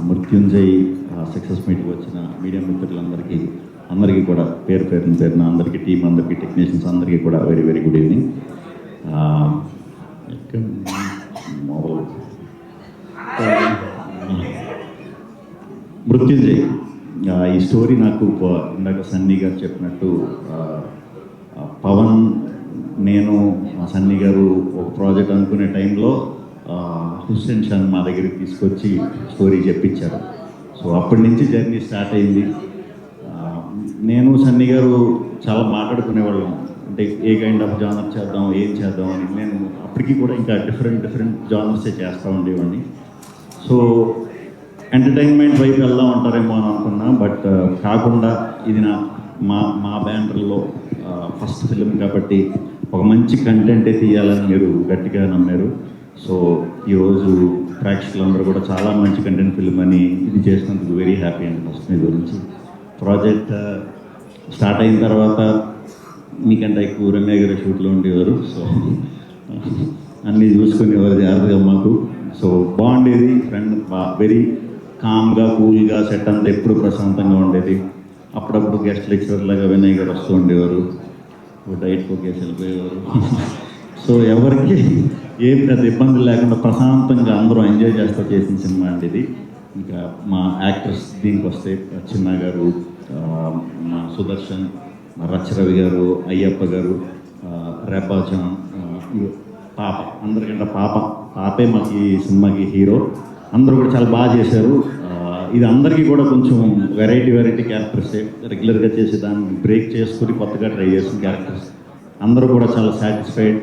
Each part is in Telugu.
మృత్యుంజయ్ సక్సెస్ మీట్కి వచ్చిన మీడియా మిత్రులందరికీ కూడా పేరున అందరికీ టీం అందరికీ టెక్నీషియన్స్ అందరికీ కూడా వెరీ వెరీ గుడ్ ఈవినింగ్. మొదలు మృత్యుంజయ్ ఈ స్టోరీ నాకు ఇందాక సన్నీ గారు చెప్పినట్టు పవన్ నేను సన్నీ గారు ఒక ప్రాజెక్ట్ అనుకునే టైంలో హుస్సేన్ షాన్ మా దగ్గరికి తీసుకొచ్చి స్టోరీ చెప్పించారు. సో అప్పటి నుంచి జర్నీ స్టార్ట్ అయింది. నేను సన్నీ గారు చాలా మాట్లాడుకునేవాళ్ళం, అంటే ఏ కైండ్ ఆఫ్ జానర్ చేద్దాం ఏం చేద్దాం అని. నేను అప్పటికి కూడా ఇంకా డిఫరెంట్ జానర్సే చేస్తూ ఉండేవాడిని. సో ఎంటర్టైన్మెంట్ వైపు వెళ్దాం అంటారేమో అని అనుకున్నా, బట్ కాకుండా ఇది మా బ్యానర్లో ఫస్ట్ ఫిలిం కాబట్టి ఒక మంచి కంటెంటే తీయాలని మీరు గట్టిగా నమ్మారు. సో ఈరోజు ప్రేక్షకులందరూ కూడా చాలా మంచి కంటెంట్ ఫిల్మ్ అని ఇది చేసినందుకు వెరీ హ్యాపీ అండి. ఫస్ట్ మీ గురించి ప్రాజెక్ట్ స్టార్ట్ అయిన తర్వాత మీకంటే ఎక్కువ రమ్య గారి షూట్లో ఉండేవారు. సో అన్నీ చూసుకునేవారు జాగ్రత్తగా మాకు. సో బాగుండేది. ఫ్రెండ్ వెరీ కామ్గా కూల్గా సెట్ అంతా ఎప్పుడు ప్రశాంతంగా ఉండేది. అప్పుడప్పుడు గెస్ట్ లెక్చరర్ లాగా వినయ్ గారు వస్తూ ఉండేవారు, డైట్ పోకేసి వెళ్ళిపోయేవారు. సో ఎవరికి ఏం పెద్ద ఇబ్బంది లేకుండా ప్రశాంతంగా అందరూ ఎంజాయ్ చేస్తూ చేసిన సినిమా అండి ఇది. ఇంకా మా యాక్టర్స్ దీనికి వస్తే చిన్న గారు, మా సుదర్శన్, రచ్చరవి గారు, అయ్యప్ప గారు, రెబ్బాజన్, పాప, అందరికంటే పాపే మాకు ఈ సినిమాకి హీరో. అందరూ కూడా చాలా బాగా చేశారు. ఇది అందరికీ కూడా కొంచెం వెరైటీ క్యారెక్టర్సే, రెగ్యులర్గా చేసే దాన్ని బ్రేక్ చేసుకుని కొత్తగా ట్రై చేసిన క్యారెక్టర్స్. అందరూ కూడా చాలా సాటిస్ఫైడ్.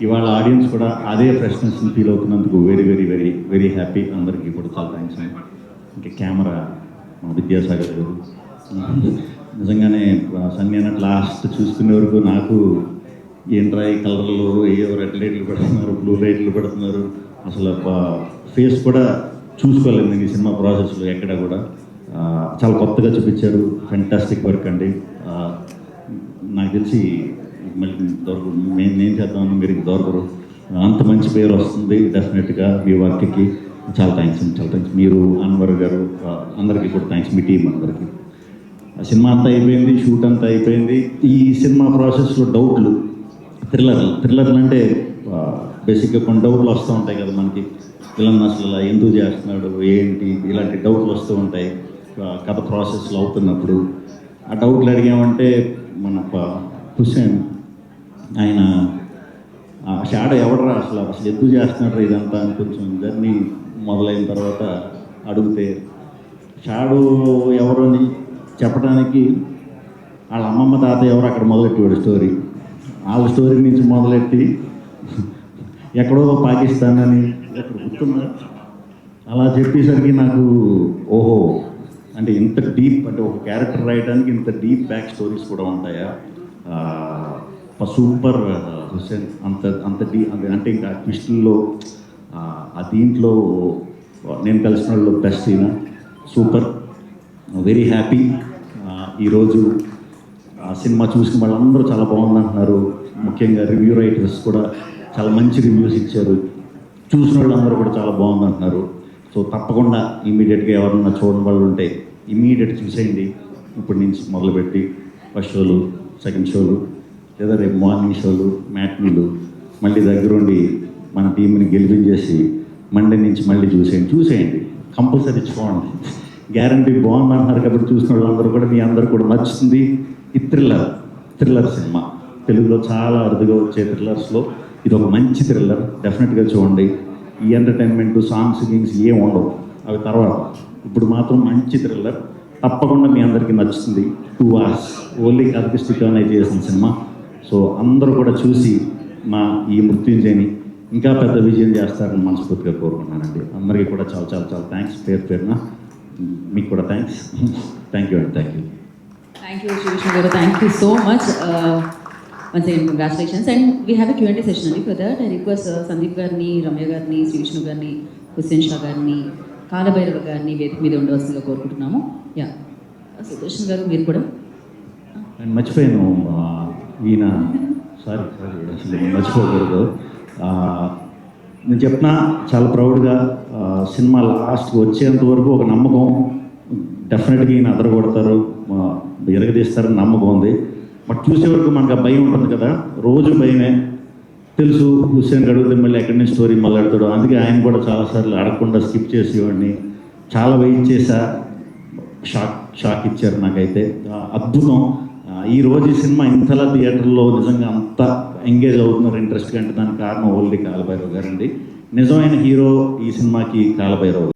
ఇవాళ ఆడియన్స్ కూడా అదే ఫ్రెష్నెస్ని ఫీల్ అవుతున్నందుకు వెరీ హ్యాపీ. అందరికీ కూడా చాలా థ్యాంక్స్. ఇంకా కెమెరా విద్యాసాగర్ గారు, నిజంగానే సన్నీ అన్నట్టు లాస్ట్ చూసుకునే వరకు నాకు ఏంట్రా ఈ కలర్లు, ఏవో రెడ్ లైట్లు పెడుతున్నారు, బ్లూ లైట్లు పెడుతున్నారు, అసలు ఫేస్ కూడా చూసుకోలేదు నేను ఈ సినిమా ప్రాసెస్లో ఎక్కడ కూడా. చాలా కొత్తగా చూపించారు. ఫెంటాస్టిక్ వర్క్ అండి. నాకు తెలిసి మళ్ళీ దొరకరు, నేను చేద్దామని మీరు దొరకరు. అంత మంచి పేరు వస్తుంది డెఫినెట్గా మీ వర్క్కి. చాలా థ్యాంక్స్. మీరు అన్వర్ గారు అందరికీ కూడా థ్యాంక్స్, మీ టీం అందరికీ. సినిమా అంతా అయిపోయింది, షూట్ అంతా అయిపోయింది. ఈ సినిమా ప్రాసెస్లో డౌట్లు, థ్రిల్లర్లు అంటే బేసిక్గా కొన్ని డౌట్లు వస్తూ ఉంటాయి కదా మనకి. విలన్ అసలు ఎందుకు చేస్తున్నాడు ఏంటి, ఇలాంటి డౌట్లు వస్తూ ఉంటాయి కథ ప్రాసెస్లో అవుతున్నప్పుడు. ఆ డౌట్లు అడిగామంటే మన హుస్సేన్ ఆయన షాడో ఎవడరా అసలు ఎందుకు చేస్తున్నాడు ఇదంతా అని కొంచెం జర్నీ మొదలైన తర్వాత అడిగితే, షాడో ఎవరు అని చెప్పడానికి వాళ్ళ అమ్మమ్మ తాతయ్య ఎవరు అక్కడ మొదలెట్టేవాడు స్టోరీ. వాళ్ళ స్టోరీ నుంచి మొదలెట్టి ఎక్కడో పాకిస్తాన్ అని ఎక్కడ గుర్తున్నా అలా చెప్పేసరికి నాకు ఓహో, అంటే ఇంత డీప్, అంటే ఒక క్యారెక్టర్ రాయడానికి ఇంత డీప్ బ్యాక్ స్టోరీస్ కూడా ఉంటాయా. సూపర్ హుస్సేన్, అంత డీప్ అంటే ఇంకా ట్విస్టుల్లో ఆ దీంట్లో నేను కలిసిన వాళ్ళు బెస్ట్ అయినా సూపర్. Very happy. ఈరోజు సినిమా చూసిన వాళ్ళందరూ చాలా బాగుందంటున్నారు. ముఖ్యంగా రివ్యూ రైటర్స్ కూడా చాలా మంచి రివ్యూస్ ఇచ్చారు. చూసిన వాళ్ళందరూ కూడా చాలా బాగుందంటున్నారు. సో తప్పకుండా ఇమీడియట్గా ఎవరన్నా చూడని వాళ్ళు ఉంటే ఇమీడియట్ చూసేయండి. ఇప్పటి నుంచి మొదలుపెట్టి ఫస్ట్ షోలు, సెకండ్ షోలు, లేదా రేపు మార్నింగ్ షోలు, మ్యాట్నీలు, మళ్ళీ దగ్గరుండి మన టీంని గెలిపించేసి మండే నుంచి మళ్ళీ చూసేయండి. కంపల్సరీ చూడండి. గ్యారంటీ బాగుందంటున్నారు కాబట్టి చూసిన వాళ్ళందరూ కూడా మీ అందరూ కూడా నచ్చుతుంది. ఈ థ్రిల్లర్ సినిమా తెలుగులో చాలా అరుదుగా వచ్చే థ్రిల్లర్స్లో ఇది ఒక మంచి థ్రిల్లర్. డెఫినెట్గా చూడండి. ఈ ఎంటర్టైన్మెంట్ సాంగ్స్ గిమ్స్ ఏం ఉండవు, అవి తర్వాత. ఇప్పుడు మాత్రం మంచి థ్రిల్లర్, తప్పకుండా మీ అందరికీ నచ్చుతుంది. 2 hours ఓన్లీ కథకి స్టిక్ ఆన్ అయితే చేసిన సినిమా. సో అందరూ కూడా చూసి మా ఈ మృత్యుంజయని ఇంకా పెద్ద విజయం చేస్తారని మనస్ఫూర్తిగా కోరుకుంటున్నానండి. అందరికీ కూడా చాలా థ్యాంక్స్. పేరున మీకు కూడా థ్యాంక్స్. థ్యాంక్ యూ శ్రీవిష్ణు గారు. Thank you so much. once again congratulations, and we have a Q&A session only. For that I request Sandeep గారిని, రమ్య గారిని, శ్రీవిష్ణు గారిని, హుస్సేన్ షా గారిని, కాలభైరవ గారిని వేదిక మీద ఉండవలసిందిగా కోరుకుంటున్నాము. యా సుదర్శన్ గారు మీరు కూడా. నేను మర్చిపోయాను, ఈయన సారీ అసలు మర్చిపోకూడదు. నేను చెప్తున్నా చాలా ప్రౌడ్గా సినిమా లాస్ట్కి వచ్చేంత వరకు ఒక నమ్మకం, డెఫినెట్గా ఈయన అదరగొడతారు, ఎరగదీస్తారని నమ్మకం ఉంది. బట్ చూసే వరకు మనకు ఆ భయం ఉంటుంది కదా, రోజు భయమే. తెలుసు హుస్సేన్ అడిగితే మళ్ళీ ఎక్కడి నుంచి స్టోరీ మొదలెడతాడు, అందుకే ఆయన కూడా చాలాసార్లు అడగకుండా స్కిప్ చేసేవాడిని. చాలా వెయిట్ చేశా, షాక్ ఇచ్చారు నాకైతే, అద్భుతం. ఈరోజు ఈ సినిమా ఇంతలా థియేటర్లో నిజంగా అంత ఎంగేజ్ అవుతున్నారు ఇంట్రెస్ట్గా అంటే దానికి కారణం ఓన్లీ కాలభైరవ్ గారండి. నిజమైన హీరో ఈ సినిమాకి కాలభైరవ్.